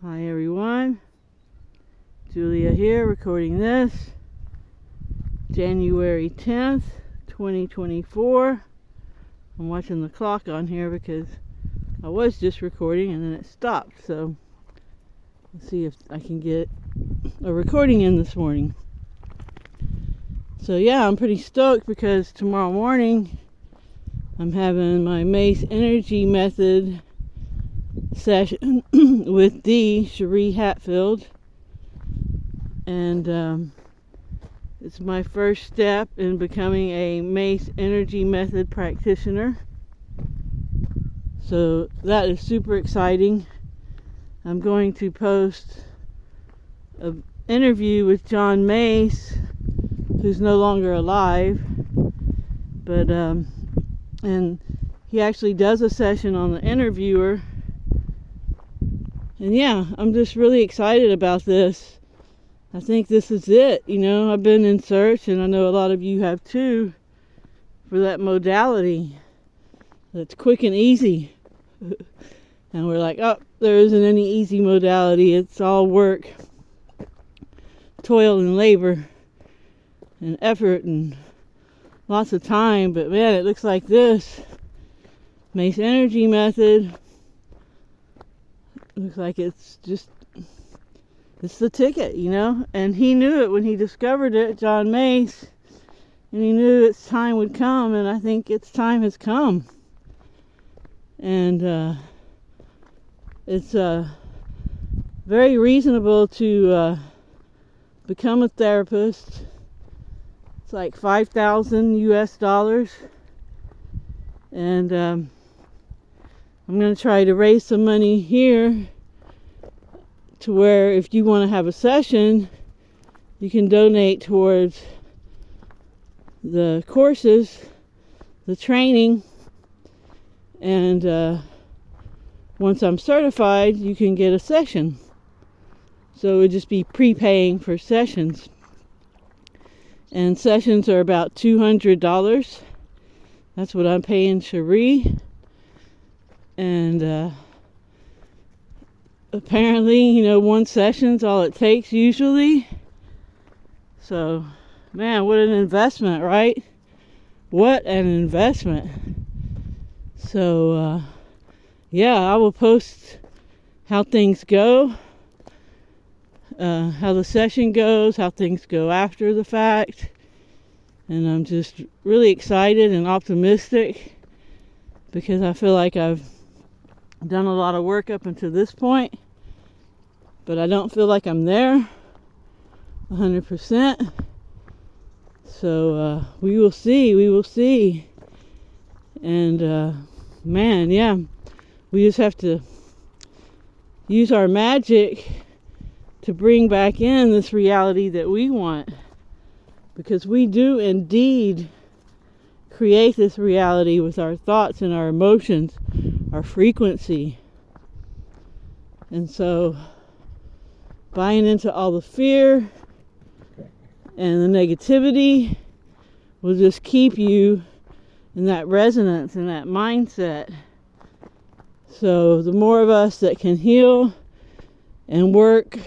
Hi everyone, Julia here recording this January 10th, 2024. I'm watching the clock on here because I was just recording and then it stopped, so let's see if I can get a recording in this morning. So yeah, I'm pretty stoked because tomorrow morning I'm having my Mace energy method session with Cherie Hatfield, and it's my first step in becoming a Mace energy method practitioner, so that is super exciting. I'm going to post an interview with John Mace, who's no longer alive, but and he actually does a session on the interviewer. And yeah, I'm just really excited about this. I think this is it. I've been in search, and I know a lot of you have too, for that modality that's quick and easy. And we're like, oh, there isn't any easy modality. It's all work, toil and labor and effort and lots of time. But man, it looks like this Mace energy method looks like it's the ticket, and he knew it when he discovered it, John Mace, and he knew its time would come, and I think its time has come. And it's very reasonable to become a therapist. It's like $5,000 US, and I'm going to try to raise some money here to where if you want to have a session, you can donate towards the courses, the training, and once I'm certified, you can get a session. So it would just be prepaying for sessions. And sessions are about $200. That's what I'm paying Cherie. And apparently, one session's all it takes usually. So, man, what an investment, right? What an investment. So, yeah, I will post how things go, how the session goes, how things go after the fact. And I'm just really excited and optimistic because I feel like I've done a lot of work up until this point, but I don't feel like I'm there 100%. So we will see. And man, yeah, we just have to use our magic to bring back in this reality that we want, because we do indeed create this reality with our thoughts and our emotions, our frequency. And so buying into all the fear and the negativity will just keep you in that resonance and that mindset. So the more of us that can heal and work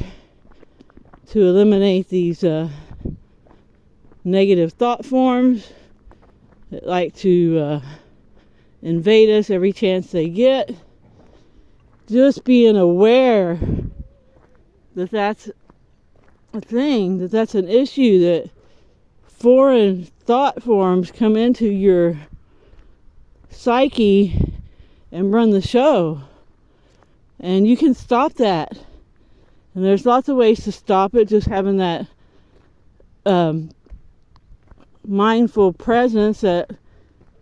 to eliminate these negative thought forms that like to invade us every chance they get, just being aware that that's a thing, that that's an issue, that foreign thought forms come into your psyche and run the show. And you can stop that. And there's lots of ways to stop it, just having that mindful presence, that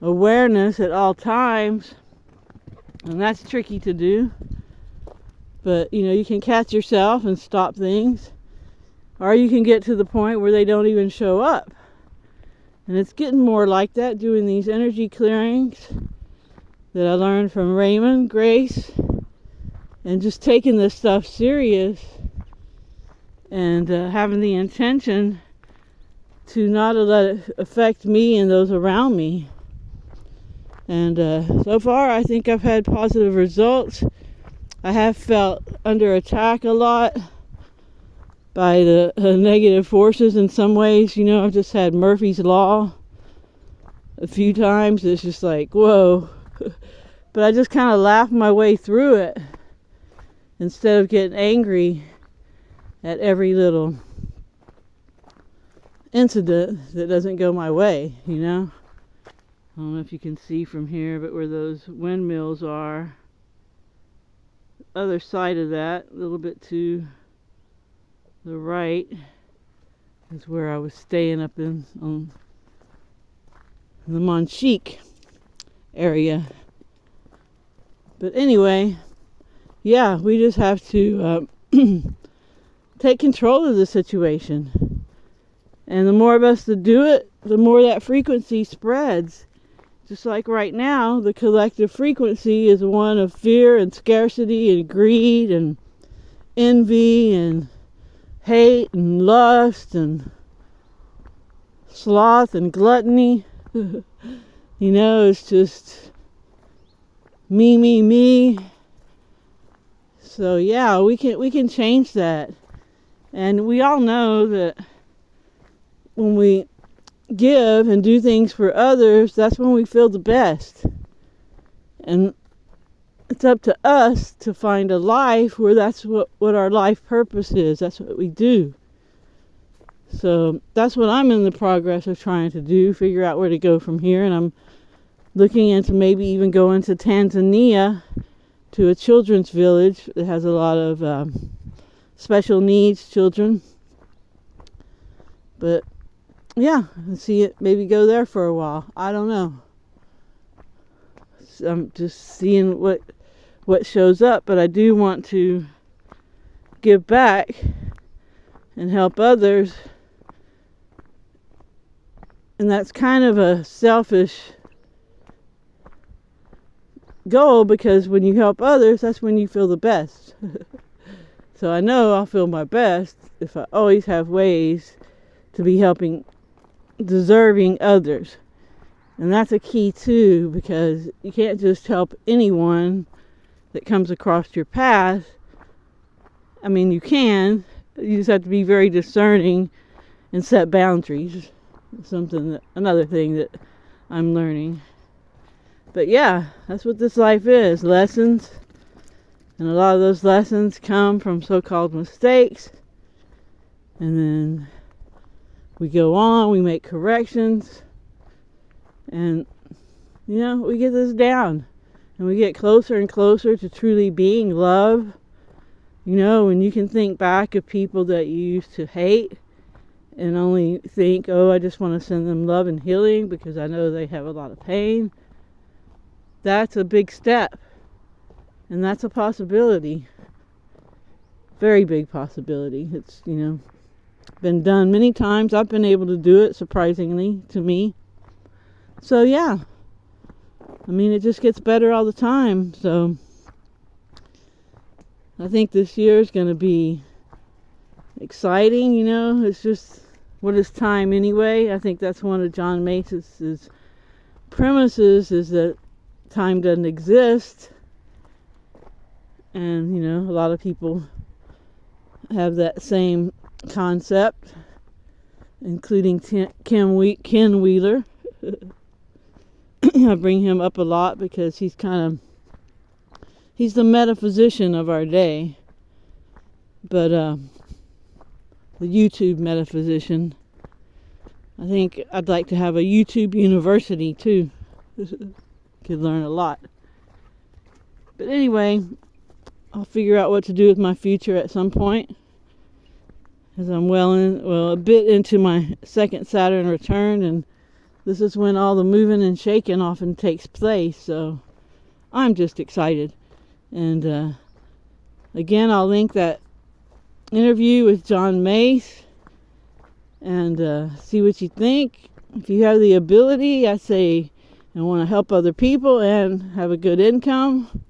awareness at all times. And that's tricky to do. But, you can catch yourself and stop things. Or you can get to the point where they don't even show up. And it's getting more like that, doing these energy clearings that I learned from Raymond, Grace, and just taking this stuff serious and having the intention to not let it affect me and those around me. And so far, I think I've had positive results. I have felt under attack a lot by the negative forces in some ways. You know, I've just had Murphy's Law a few times. It's just like, whoa. But I just kind of laugh my way through it instead of getting angry at every little incident that doesn't go my way, you know. I don't know if you can see from here, but where those windmills are, other side of that, a little bit to the right, is where I was staying up in on the Monchique area. But anyway, yeah, we just have to take control of the situation. And the more of us that do it, the more that frequency spreads. Just like right now, the collective frequency is one of fear and scarcity and greed and envy and hate and lust and sloth and gluttony. You know, it's just me, me, me. So yeah, we can change that. And we all know that when we give and do things for others, that's when we feel the best. And it's up to us to find a life where that's what our life purpose is. That's what we do. So that's what I'm in the progress of trying to do, figure out where to go from here. And I'm looking into maybe even going to Tanzania to a children's village that has a lot of special needs children. But yeah, see it, maybe go there for a while. I don't know. So I'm just seeing what shows up, but I do want to give back and help others. And that's kind of a selfish goal, because when you help others, that's when you feel the best. So I know I'll feel my best if I always have ways to be helping deserving others. And that's a key too, because you can't just help anyone that comes across your path. I mean, you can. You just have to be very discerning and set boundaries. Another thing that I'm learning. But yeah, that's what this life is. Lessons. And a lot of those lessons come from so-called mistakes. And then we go on, we make corrections. And, you know, we get this down. And we get closer and closer to truly being love. You know, when you can think back of people that you used to hate and only think, oh, I just want to send them love and healing because I know they have a lot of pain. That's a big step. And that's a possibility. Very big possibility. It's, you know, been done many times. I've been able to do it, surprisingly, to me. So, yeah. I mean, it just gets better all the time. So, I think this year is going to be exciting, you know. It's just, what is time anyway? I think that's one of John Mace's premises, is that time doesn't exist. And, you know, a lot of people have that same concept, including Ken Wheeler. I bring him up a lot because he's the metaphysician of our day. But the YouTube metaphysician. I think I'd like to have a YouTube university too. Could learn a lot. But anyway, I'll figure out what to do with my future at some point, as I'm a bit into my second Saturn return, and this is when all the moving and shaking often takes place. So I'm just excited. And again, I'll link that interview with John Mace and see what you think. If you have the ability, I say, and want to help other people and have a good income,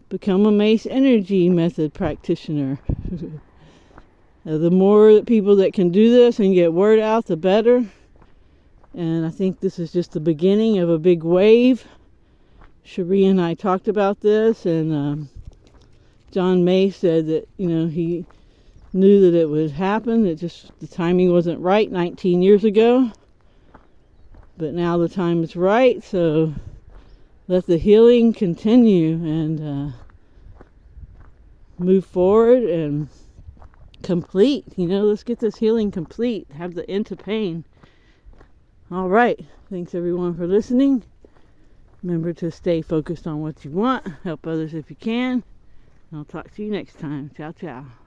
become a Mace energy method practitioner. The more people that can do this and get word out, the better. And I think this is just the beginning of a big wave. Cherie and I talked about this, and John Mace said that, he knew that it would happen. It just, the timing wasn't right 19 years ago. But now the time is right, so let the healing continue and move forward and complete. Let's get this healing complete. Have the end to pain. All right. Thanks everyone for listening. Remember to stay focused on what you want. Help others if you can. I'll talk to you next time. Ciao, ciao.